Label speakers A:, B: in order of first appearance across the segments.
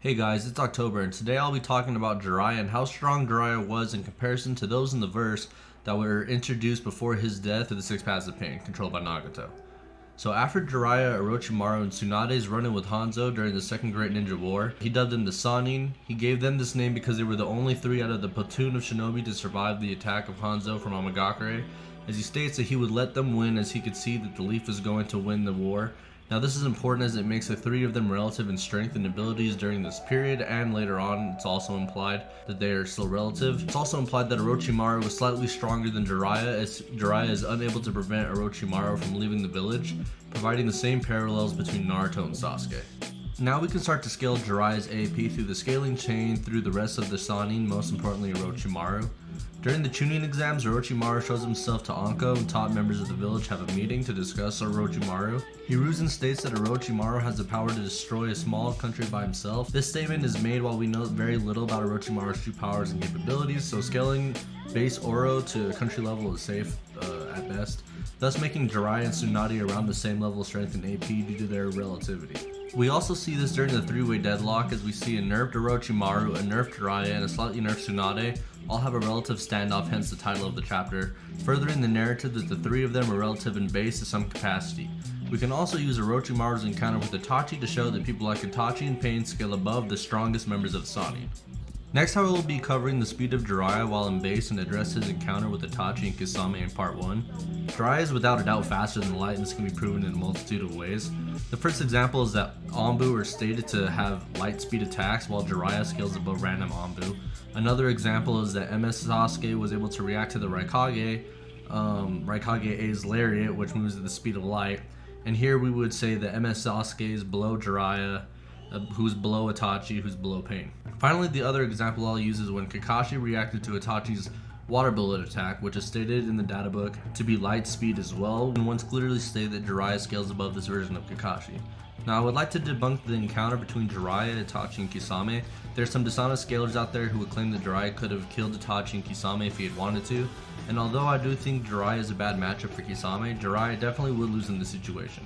A: Hey guys, it's October, and today I'll be talking about Jiraiya and how strong Jiraiya was in comparison to those in the verse that were introduced before his death of the Six Paths of Pain, controlled by Nagato. So after Jiraiya, Orochimaru, and Tsunade's run-in with Hanzo during the Second Great Ninja War, he dubbed them the Sanin. He gave them this name because they were the only three out of the platoon of shinobi to survive the attack of Hanzo from Amagakure, as he states that he would let them win as he could see that the Leaf was going to win the war. Now this is important as it makes the three of them relative in strength and abilities during this period, and later on it's also implied that they are still relative. It's also implied that Orochimaru was slightly stronger than Jiraiya, as Jiraiya is unable to prevent Orochimaru from leaving the village, providing the same parallels between Naruto and Sasuke. Now we can start to scale Jiraiya's AP through the scaling chain through the rest of the Sanin, most importantly Orochimaru. During the Chunin exams, Orochimaru shows himself to Anko, and top members of the village have a meeting to discuss Orochimaru. Hiruzen states that Orochimaru has the power to destroy a small country by himself. This statement is made while we know very little about Orochimaru's true powers and capabilities, so scaling base Oro to country level is safe at best, thus making Jiraiya and Tsunade around the same level of strength and AP due to their relativity. We also see this during the three-way deadlock, as we see a nerfed Orochimaru, a nerfed Jiraiya, and a slightly nerfed Tsunade all have a relative standoff, hence the title of the chapter, furthering the narrative that the three of them are relative in base to some capacity. We can also use Orochimaru's encounter with Itachi to show that people like Itachi and Pain scale above the strongest members of Sanin. Next I will be covering the speed of Jiraiya while in base and address his encounter with Itachi and Kisame in part 1. Jiraiya is without a doubt faster than light, and this can be proven in a multitude of ways. The first example is that Anbu are stated to have light speed attacks while Jiraiya scales above random Anbu. Another example is that MS Sasuke was able to react to the Raikage-A's Lariat, which moves at the speed of light. And here we would say that MS Sasuke is below Jiraiya, who's below Itachi, who's below Pain. Finally, the other example I'll use is when Kakashi reacted to Itachi's water bullet attack, which is stated in the data book to be light speed as well, and once clearly stated that Jiraiya scales above this version of Kakashi. Now I would like to debunk the encounter between Jiraiya, Itachi, and Kisame. There's some dishonest scalers out there who would claim that Jiraiya could have killed Itachi and Kisame if he had wanted to, and although I do think Jiraiya is a bad matchup for Kisame, Jiraiya definitely would lose in this situation.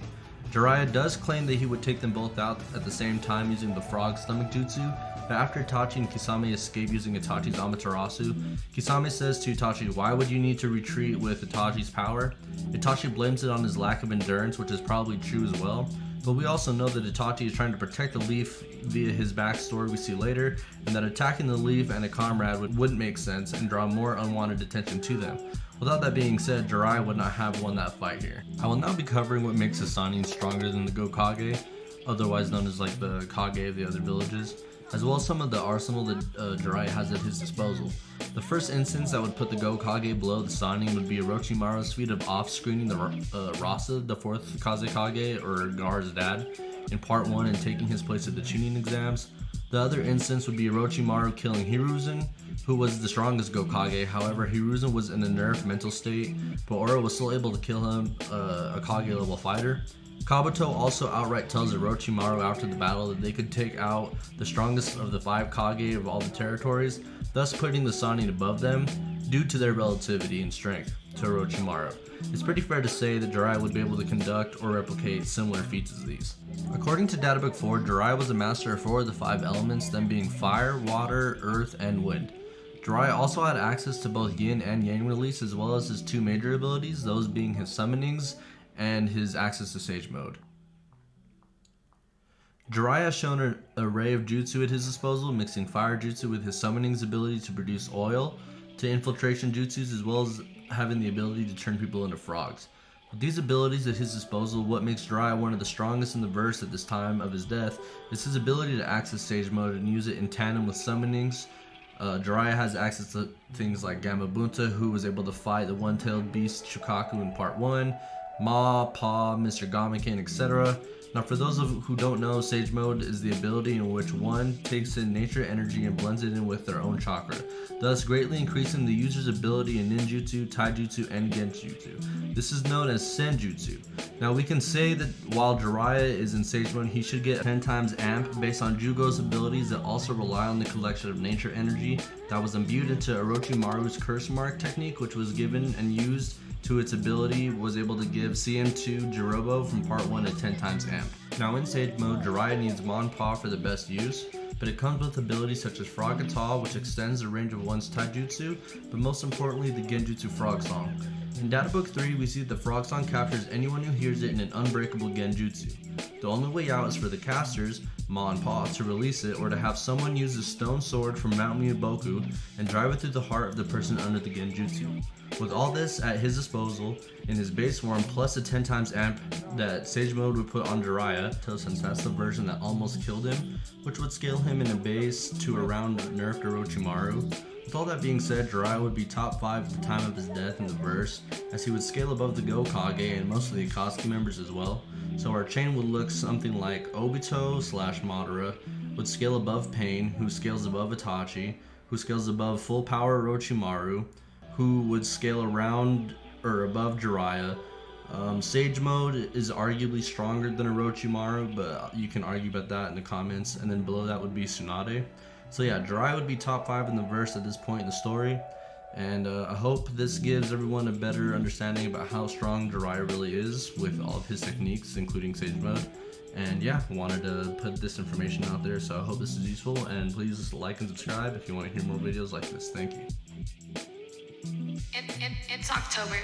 A: Jiraiya does claim that he would take them both out at the same time using the frog stomach jutsu, but after Itachi and Kisame escape using Itachi's Amaterasu, Kisame says to Itachi, "Why would you need to retreat with Itachi's power?" Itachi blames it on his lack of endurance, which is probably true as well, but we also know that Itachi is trying to protect the Leaf via his backstory we see later, and that attacking the Leaf and a comrade wouldn't make sense and draw more unwanted attention to them. Without that being said, Jiraiya would not have won that fight here. I will now be covering what makes the Sanin stronger than the Gokage, otherwise known as like the Kage of the other villages, as well as some of the arsenal that Jiraiya has at his disposal. The first instance that would put the Gokage below the Sanin would be Orochimaru's feat of off-screening the Rasa, the fourth Kazekage, or Gar's dad, in part 1 and taking his place at the Chunin exams. The other instance would be Orochimaru killing Hiruzen, who was the strongest Gokage. However, Hiruzen was in a nerfed mental state, but Oro was still able to kill him, a Kage level fighter. Kabuto also outright tells Orochimaru after the battle that they could take out the strongest of the 5 Kage of all the territories, thus putting the Sanin above them due to their relativity and strength to Orochimaru. It's pretty fair to say that Jiraiya would be able to conduct or replicate similar feats as these. According to Databook 4, Jiraiya was a master of 4 of the 5 elements, them being fire, water, earth, and wind. Jiraiya also had access to both yin and yang release, as well as his 2 major abilities, those being his summonings and his access to Sage Mode. Jiraiya has shown an array of jutsu at his disposal, mixing fire jutsu with his summonings ability to produce oil, to infiltration jutsus, as well as having the ability to turn people into frogs. With these abilities at his disposal, what makes Jiraiya one of the strongest in the verse at this time of his death is his ability to access Sage Mode and use it in tandem with summonings. Jiraiya has access to things like Gamabunta, who was able to fight the one-tailed beast Shukaku in part 1, Ma, Pa, Mr. Gamaken, etc. Now for those who don't know, Sage Mode is the ability in which one takes in nature energy and blends it in with their own chakra, thus greatly increasing the user's ability in ninjutsu, taijutsu, and genjutsu. This is known as senjutsu. Now we can say that while Jiraiya is in Sage Mode, he should get 10 times amped based on Jugo's abilities that also rely on the collection of nature energy that was imbued into Orochimaru's curse mark technique, which was given and used to its ability was able to give CM2 Jirobo from part 1 at 10 times amp. Now in Sage Mode, Jiraiya needs Mon Pa for the best use. but it comes with abilities such as Frog Ata, which extends the range of one's taijutsu, but most importantly the genjutsu Frog Song. In Data Book 3, we see that the Frog Song captures anyone who hears it in an unbreakable genjutsu. The only way out is for the casters, Ma and Pa, to release it, or to have someone use a stone sword from Mount Miyaboku and drive it through the heart of the person under the genjutsu. With all this at his disposal, in his base form, plus a 10 times amp that Sage Mode would put on Jiraiya, since that's the version that almost killed him, which would scale him in a base to around nerfed Orochimaru. With all that being said, Jiraiya would be top 5 at the time of his death in the verse, as he would scale above the Gokage and most of the Akatsuki members as well. So our chain would look something like Obito / Madara would scale above Pain, who scales above Itachi, who scales above full power Orochimaru, who would scale around or above Jiraiya. Sage Mode is arguably stronger than Orochimaru, but you can argue about that in the comments. And then below that would be Tsunade. So yeah, Jiraiya would be top 5 in the verse at this point in the story. And I hope this gives everyone a better understanding about how strong Jiraiya really is with all of his techniques, including Sage Mode. And yeah, wanted to put this information out there, so I hope this is useful. And please like and subscribe if you want to hear more videos like this. Thank you.
B: It's October.